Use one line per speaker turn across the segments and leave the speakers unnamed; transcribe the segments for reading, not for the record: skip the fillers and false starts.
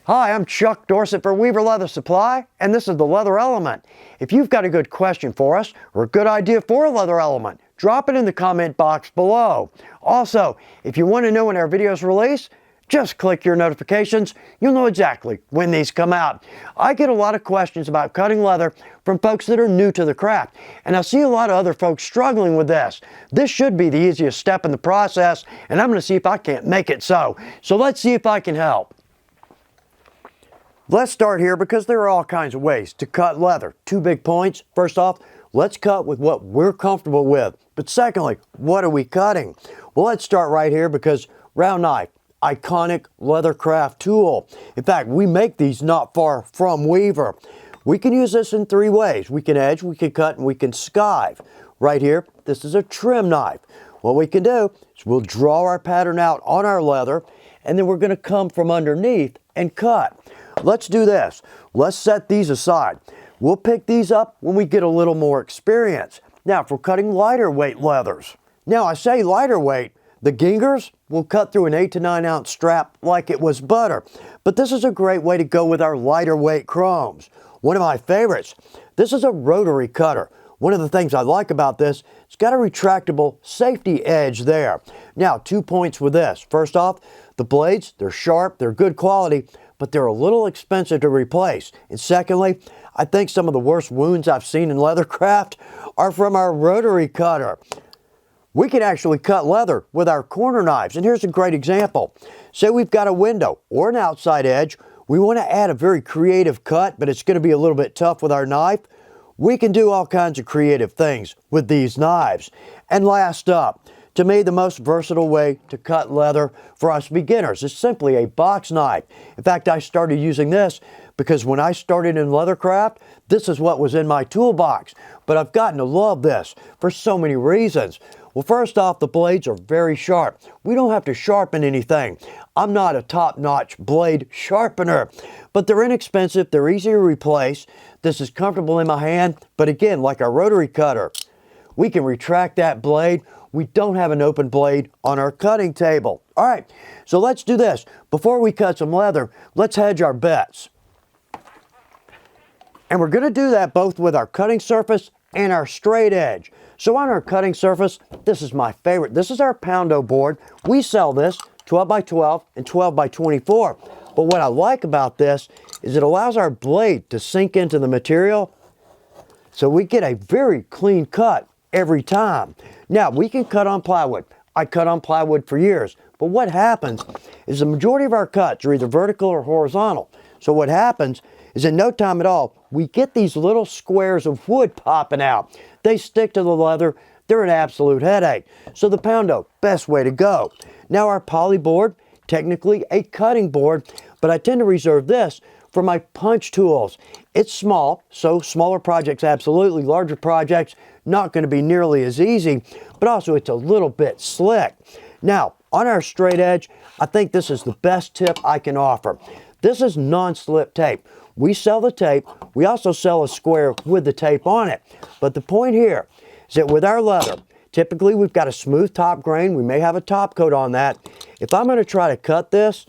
Hi, I'm Chuck Dorsett for Weaver Leather Supply, and this is the Leather Element. If you've got a good question for us or a good idea for a leather element, drop it in the comment box below. Also, if you want to know when our videos release, just click your notifications. You'll know exactly when these come out. I get a lot of questions about cutting leather from folks that are new to the craft, and I see a lot of other folks struggling with this. This should be the easiest step in the process, and I'm going to see if I can't make it so. So let's see if I can help. Let's start here because there are all kinds of ways to cut leather. Two big points. First off, let's cut with what we're comfortable with. But secondly, what are we cutting? Well, let's start right here because round knife, iconic Leathercraft tool. In fact, we make these not far from Weaver. We can use this in three ways. We can edge, we can cut, and we can skive. Right here, this is a trim knife. What we can do is we'll draw our pattern out on our leather, and then we're going to come from underneath and cut. Let's do this. Let's set these aside. We'll pick these up when we get a little more experience. Now, if we're cutting lighter weight leathers. Now, I say lighter weight. The gingers will cut through an 8 to 9 ounce strap like it was butter. But this is a great way to go with our lighter weight chromes. One of my favorites. This is a rotary cutter. One of the things I like about this, it's got a retractable safety edge there. Now, 2 points with this. First off, the blades, they're sharp, they're good quality, but they're a little expensive to replace. And secondly, I think some of the worst wounds I've seen in Leathercraft are from our rotary cutter. We can actually cut leather with our corner knives, and here's a great example. Say we've got a window or an outside edge. We want to add a very creative cut, but it's going to be a little bit tough with our knife. We can do all kinds of creative things with these knives. And last up, to me, the most versatile way to cut leather for us beginners is simply a box knife. In fact, I started using this because when I started in Leathercraft, this is what was in my toolbox. But I've gotten to love this for so many reasons. Well, first off, the blades are very sharp. We don't have to sharpen anything. I'm not a top-notch blade sharpener, but they're inexpensive, they're easy to replace. This is comfortable in my hand, but again, like our rotary cutter, we can retract that blade. We don't have an open blade on our cutting table. All right, so let's do this. Before we cut some leather, let's hedge our bets. And we're going to do that both with our cutting surface and our straight edge. So on our cutting surface, this is my favorite. This is our Poundo board. We sell this 12 by 12 and 12 by 24. But what I like about this is it allows our blade to sink into the material, so we get a very clean cut every time. Now, we can cut on plywood. I cut on plywood for years. But what happens is the majority of our cuts are either vertical or horizontal. So what happens is in no time at all, we get these little squares of wood popping out. They stick to the leather. They're an absolute headache. So the Poundo, best way to go. Now our poly board, technically a cutting board, but I tend to reserve this for my punch tools. It's small, so smaller projects absolutely. Larger projects, not going to be nearly as easy, but also it's a little bit slick. Now, on our straight edge, I think this is the best tip I can offer. This is non-slip tape. We sell the tape. We also sell a square with the tape on it. But the point here is that with our leather, typically we've got a smooth top grain. We may have a top coat on that. If I'm going to try to cut this,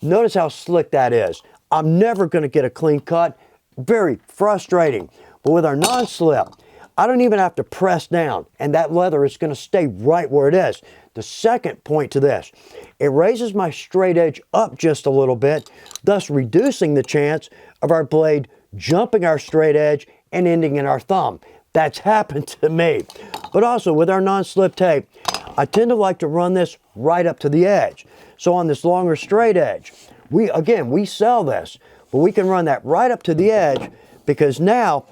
notice how slick that is. I'm never going to get a clean cut. Very frustrating. But with our non-slip, I don't even have to press down, and that leather is going to stay right where it is. The second point to this, it raises my straight edge up just a little bit, thus reducing the chance of our blade jumping our straight edge and ending in our thumb. That's happened to me. But also with our non-slip tape, I tend to like to run this right up to the edge. So on this longer straight edge, we sell this, but we can run that right up to the edge because now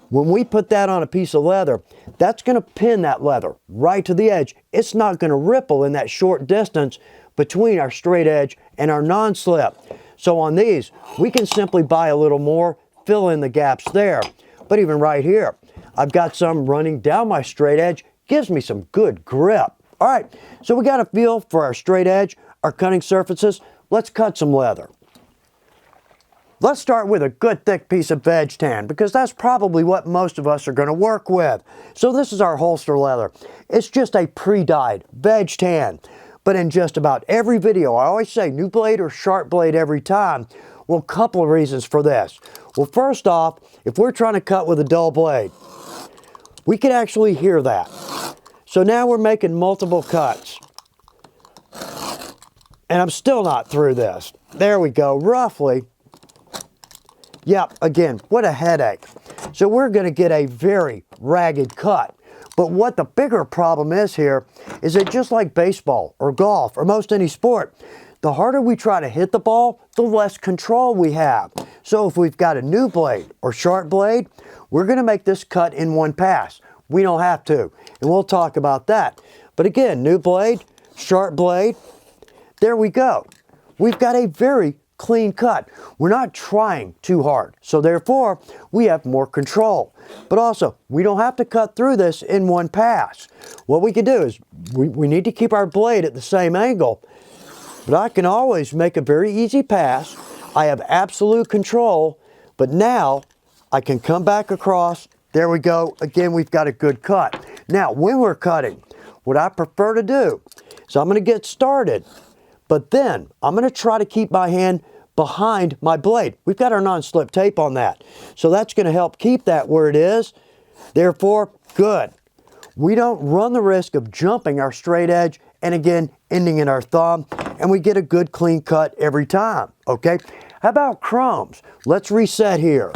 when we put that on a piece of leather, that's going to pin that leather right to the edge. It's not going to ripple in that short distance between our straight edge and our non-slip. So on these, we can simply buy a little more, fill in the gaps there. But even right here, I've got some running down my straight edge, gives me some good grip. All right, so we got a feel for our straight edge, our cutting surfaces. Let's cut some leather. Let's start with a good thick piece of veg-tan because that's probably what most of us are going to work with. So this is our holster leather. It's just a pre-dyed veg-tan. but in just about every video, I always say new blade or sharp blade every time. Well, a couple of reasons for this. Well, first off, if we're trying to cut with a dull blade, we can actually hear that. So now we're making multiple cuts. And I'm still not through this. There we go, roughly. Yep, again, what a headache. So we're going to get a very ragged cut. But what the bigger problem is here is that just like baseball or golf or most any sport, the harder we try to hit the ball, the less control we have. So if we've got a new blade or sharp blade, we're going to make this cut in one pass. We don't have to, and we'll talk about that. But again, new blade, sharp blade, there we go. We've got a very clean cut. We're not trying too hard, so therefore we have more control. But also, we don't have to cut through this in one pass. What we can do is we need to keep our blade at the same angle, but I can always make a very easy pass. I have absolute control, but now I can come back across. There we go. Again, we've got a good cut. Now, when we're cutting, what I prefer to do is I'm going to get started, but then I'm going to try to keep my hand behind my blade. We've got our non-slip tape on that. So that's going to help keep that where it is. Therefore, good. We don't run the risk of jumping our straight edge and again, ending in our thumb, and we get a good clean cut every time, okay? How about chromes? Let's reset here.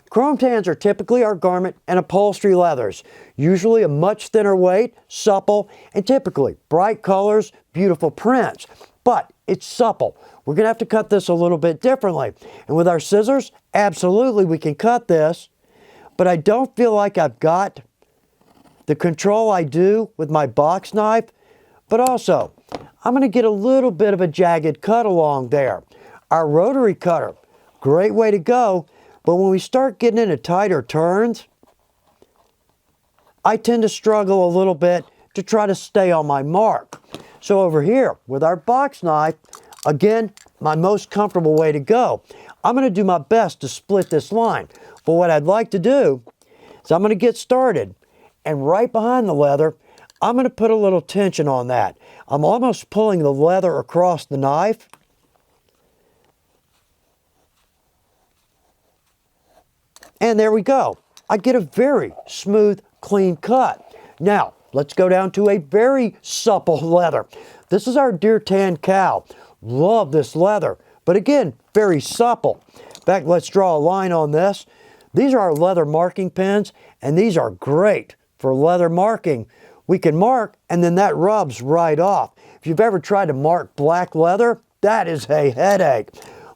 Chrome tans are typically our garment and upholstery leathers, usually a much thinner weight, supple, and typically bright colors, beautiful prints. But it's supple. We're going to have to cut this a little bit differently. And with our scissors, absolutely we can cut this, but I don't feel like I've got the control I do with my box knife. But also, I'm going to get a little bit of a jagged cut along there. Our rotary cutter, great way to go. But when we start getting into tighter turns, I tend to struggle a little bit to try to stay on my mark. So over here with our box knife, again, my most comfortable way to go. I'm going to do my best to split this line. But what I'd like to do is I'm going to get started, and right behind the leather, I'm going to put a little tension on that. I'm almost pulling the leather across the knife. And there we go. I get a very smooth, clean cut. Now, let's go down to a very supple leather. This is our deer tan cow. Love this leather, but again, very supple. In fact, let's draw a line on this. These are our leather marking pens, and these are great for leather marking. We can mark, and then that rubs right off. If you've ever tried to mark black leather, that is a headache.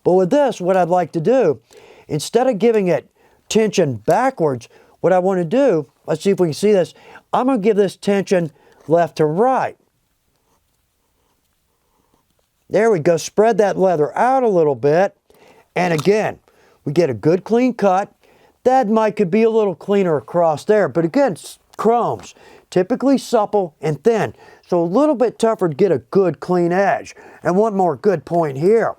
But with this, what I'd like to do, instead of giving it tension backwards, what I want to do, let's see if we can see this, I'm going to give this tension left to right. There we go. Spread that leather out a little bit. And again, we get a good clean cut. That could be a little cleaner across there. But again, chromes, typically supple and thin. So a little bit tougher to get a good clean edge. And one more good point here.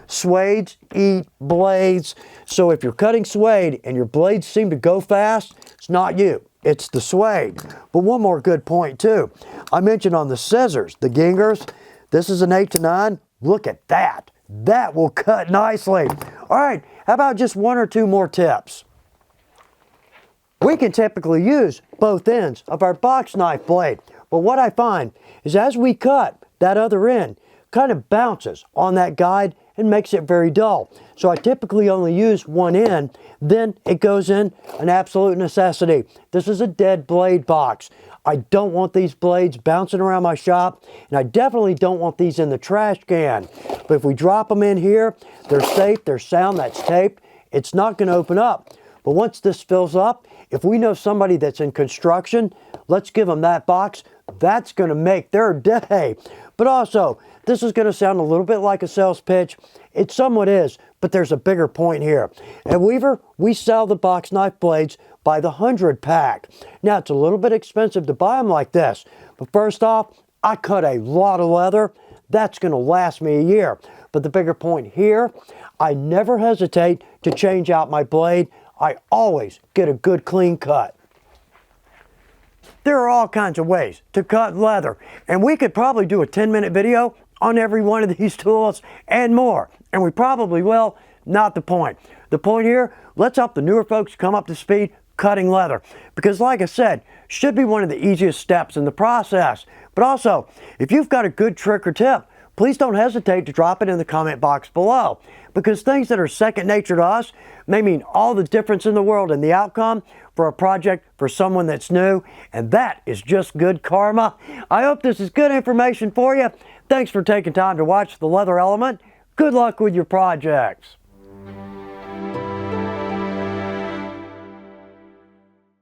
Suedes eat blades. So if you're cutting suede and your blades seem to go fast, it's not you. It's the suede. But one more good point too. I mentioned on the scissors, the gingers, this is an 8-9. Look at that. That will cut nicely. All right, how about just one or two more tips? We can typically use both ends of our box knife blade. But what I find is as we cut, that other end kind of bounces on that guide and makes it very dull. So I typically only use one end, then it goes in an absolute necessity. This is a dead blade box. I don't want these blades bouncing around my shop, and I definitely don't want these in the trash can. But if we drop them in here, they're safe, they're sound, that's taped. It's not going to open up. But once this fills up, if we know somebody that's in construction, let's give them that box. That's going to make their day. But also, this is going to sound a little bit like a sales pitch. It somewhat is, but there's a bigger point here. At Weaver, we sell the box knife blades by the 100 pack. Now, it's a little bit expensive to buy them like this. But first off, I cut a lot of leather. That's going to last me a year. But the bigger point here, I never hesitate to change out my blade. I always get a good clean cut. There are all kinds of ways to cut leather, and we could probably do a 10-minute video on every one of these tools and more, and we probably will. Not the point. The point here, let's help the newer folks come up to speed cutting leather, because like I said, should be one of the easiest steps in the process. But also, if you've got a good trick or tip, please don't hesitate to drop it in the comment box below, because things that are second nature to us may mean all the difference in the world in the outcome for a project for someone that's new, and that is just good karma. I hope this is good information for you. Thanks for taking time to watch The Leather Element. Good luck with your projects.